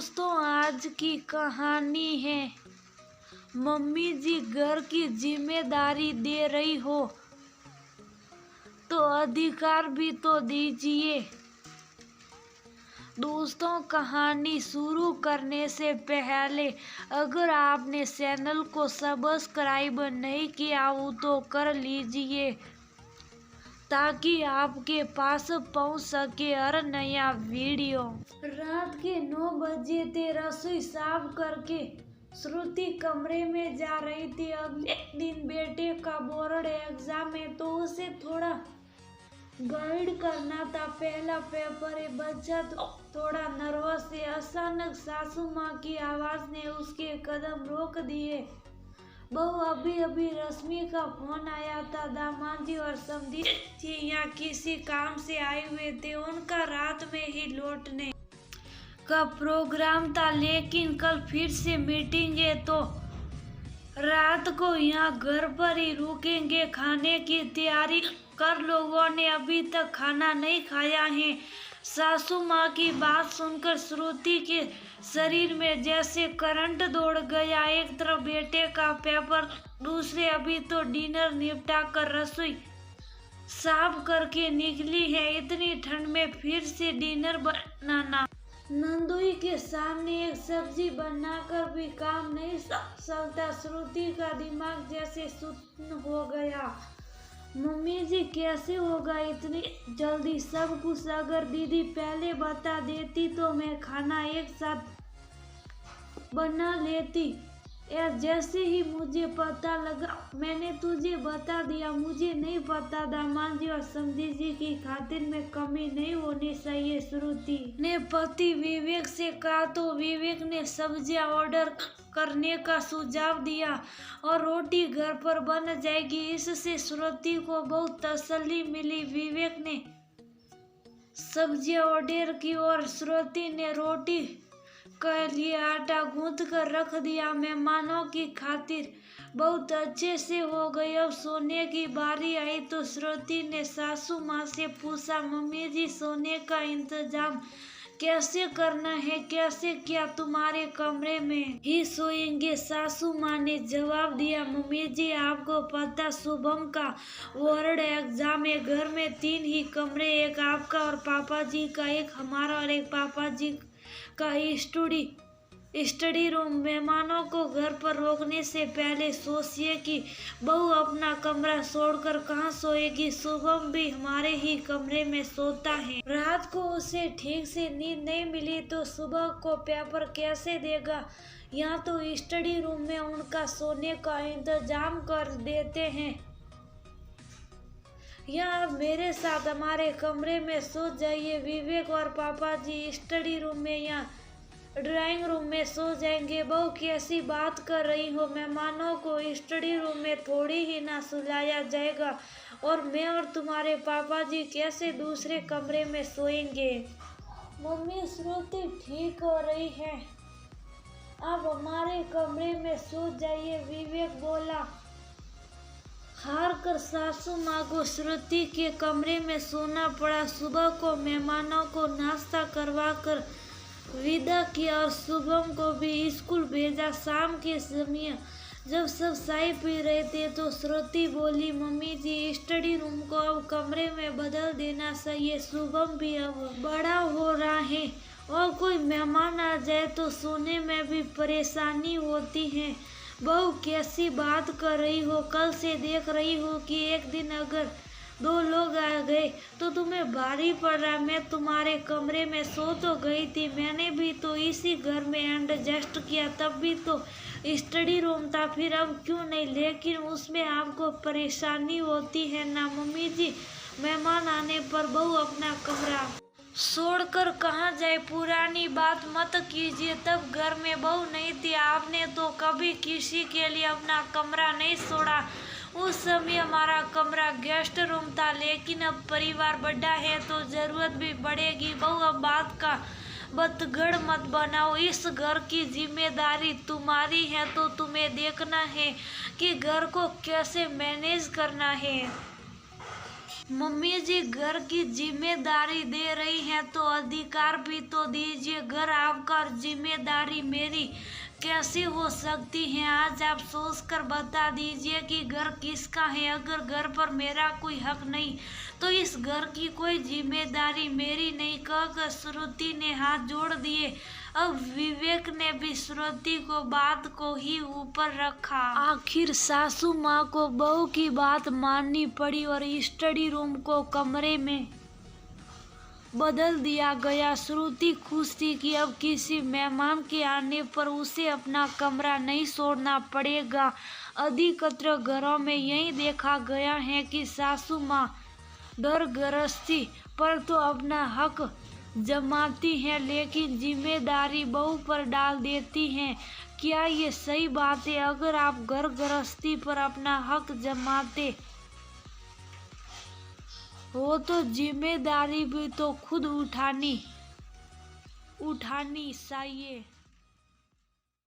दोस्तों, आज की कहानी है मम्मी जी घर की जिम्मेदारी दे रही हो तो अधिकार भी तो दीजिए। दोस्तों, कहानी शुरू करने से पहले अगर आपने चैनल को सब्सक्राइब नहीं किया हो तो कर लीजिए ताकि आपके पास पहुंच सके हर नया वीडियो। रात के 9 बजे थे। रसोई साफ करके श्रुति कमरे में जा रही थी। अगले दिन बेटे का बोर्ड एग्जाम है तो उसे थोड़ा गाइड करना था। पहला पेपर है। बच्चा तो थोड़ा नर्वस है। अचानक सासू माँ की आवाज ने उसके कदम रोक दिए। बहू, अभी अभी रश्मि का फोन आया था। दामाद जी और समधी जी यहाँ किसी काम से आए हुए थे। उनका रात में ही लौटने का प्रोग्राम था, लेकिन कल फिर से मीटिंग है तो रात को यहाँ घर पर ही रुकेंगे। खाने की तैयारी कर, लोगों ने अभी तक खाना नहीं खाया है। सासू माँ की बात सुनकर श्रुति के शरीर में जैसे करंट दौड़ गया। एक तरफ बेटे का पेपर, दूसरे अभी तो डिनर निपटा कर रसोई साफ करके निकली है। इतनी ठंड में फिर से डिनर बनाना, नंदुई के सामने एक सब्जी बनाकर भी काम नहीं चलता। श्रुति का दिमाग जैसे सुन्न हो गया। मम्मी जी, कैसे होगा इतनी जल्दी सब कुछ? अगर दीदी पहले बता देती तो मैं खाना एक साथ बना लेती। या जैसे ही मुझे पता लगा मैंने तुझे बता दिया। मुझे नहीं पता। दामाद जी और समधी जी की खातिर में कमी नहीं होनी चाहिए। श्रुति ने पति विवेक से कहा तो विवेक ने सब्जियां ऑर्डर करने का सुझाव दिया और रोटी घर पर बन जाएगी। इससे श्रुति को बहुत तसल्ली मिली। विवेक ने सब्जियां ऑर्डर की और श्रुति ने रोटी के लिए आटा गूंथ कर रख दिया। मेहमानों की खातिर बहुत अच्छे से हो गई। अब सोने की बारी आई तो श्रुति ने सासू माँ से पूछा, मम्मी जी सोने का इंतजाम कैसे करना है? कैसे? क्या तुम्हारे कमरे में ही सोएंगे? सासू माँ ने जवाब दिया, मम्मी जी आपको पता शुभम का बोर्ड एग्जाम है। घर में 3 ही कमरे, एक आपका और पापा जी का, एक हमारा और एक पापा जी का स्टडी रूम। मेहमानों को घर पर रोकने से पहले सोचिए कि बहू अपना कमरा छोड़कर कहाँ सोएगी। शुभम भी हमारे ही कमरे में सोता है। रात को उसे ठीक से नींद नहीं मिली तो सुबह को पेपर कैसे देगा? यहाँ तो स्टडी रूम में उनका सोने का इंतजाम कर देते हैं। या आप मेरे साथ हमारे कमरे में सो जाइए। विवेक और पापा जी स्टडी रूम में या ड्राइंग रूम में सो जाएंगे। बहू कैसी बात कर रही हो? मेहमानों को स्टडी रूम में थोड़ी ही ना सुलाया जाएगा और मैं और तुम्हारे पापा जी कैसे दूसरे कमरे में सोएंगे? मम्मी, श्रुति ठीक हो रही है, आप हमारे कमरे में सो जाइए, विवेक बोला। हार कर सासू माँ को श्रुति के कमरे में सोना पड़ा। सुबह को मेहमानों को नाश्ता करवा कर विदा किया और शुभम को भी स्कूल भेजा। शाम के समय जब सब चाय पी रहे थे तो श्रुति बोली, मम्मी जी स्टडी रूम को अब कमरे में बदल देना चाहिए। शुभम भी अब बड़ा हो रहा है और कोई मेहमान आ जाए तो सोने में भी परेशानी होती है। बहू कैसी बात कर रही हो? कल से देख रही हो कि एक दिन अगर 2 लोग आ गए तो तुम्हें भारी पड़ रहा। मैं तुम्हारे कमरे में सो तो गई थी, मैंने भी तो इसी घर में एडजस्ट किया, तब भी तो स्टडी रूम था, फिर अब क्यों नहीं? लेकिन उसमें आपको परेशानी होती है ना मम्मी जी। मेहमान आने पर बहू अपना कमरा छोड़कर कहाँ जाए? पुरानी बात मत कीजिए। तब घर में बहू नहीं थी, आपने तो कभी किसी के लिए अपना कमरा नहीं छोड़ा। उस समय हमारा कमरा गेस्ट रूम था, लेकिन अब परिवार बड़ा है तो जरूरत भी बढ़ेगी। बहू अब बात का बतगड़ मत बनाओ। इस घर की जिम्मेदारी तुम्हारी है तो तुम्हें देखना है कि घर को कैसे मैनेज करना है। मम्मी जी घर की जिम्मेदारी दे रही हैं तो अधिकार भी तो दीजिए। घर आपका, जिम्मेदारी मेरी कैसे हो सकती है? आज आप सोच कर बता दीजिए कि घर किसका है। अगर घर पर मेरा कोई हक नहीं तो इस घर की कोई जिम्मेदारी मेरी नहीं, कहकर श्रुति ने हाथ जोड़ दिए। अब विवेक ने भी श्रुति को बात को ही ऊपर रखा। आखिर सासू माँ को बहू की बात माननी पड़ी और स्टडी रूम को कमरे में बदल दिया गया। श्रुति खुश थी कि अब किसी मेहमान के आने पर उसे अपना कमरा नहीं छोड़ना पड़ेगा। अधिकतर घरों में यही देखा गया है कि सासू माँ डर गृहस्थी पर तो अपना हक जमाती हैं लेकिन जिम्मेदारी बहू पर डाल देती हैं। क्या ये सही बात है? अगर आप घर गृहस्थी पर अपना हक जमाते हो तो जिम्मेदारी भी तो खुद उठानी चाहिए।